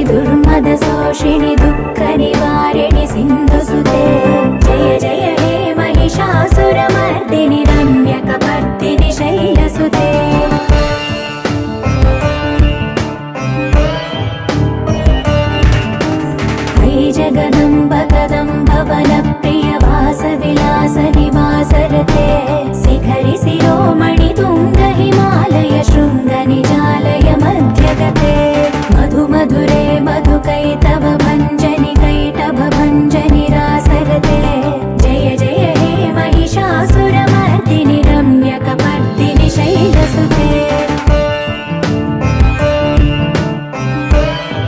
दुर्मदशोषिणि दुःखनिवारिणि सिन्धुसुते जय जय हे महिषासुरमर्दिनि रम्यकपर्दिनि शैलसुते जगदम्ब कदम्ब वनप्रिय वासविलास निवासरते शिखरि शिरोमणि तुङ्ग हिमालय शृङ्ग निजालय मध्यगते मधु मधुरे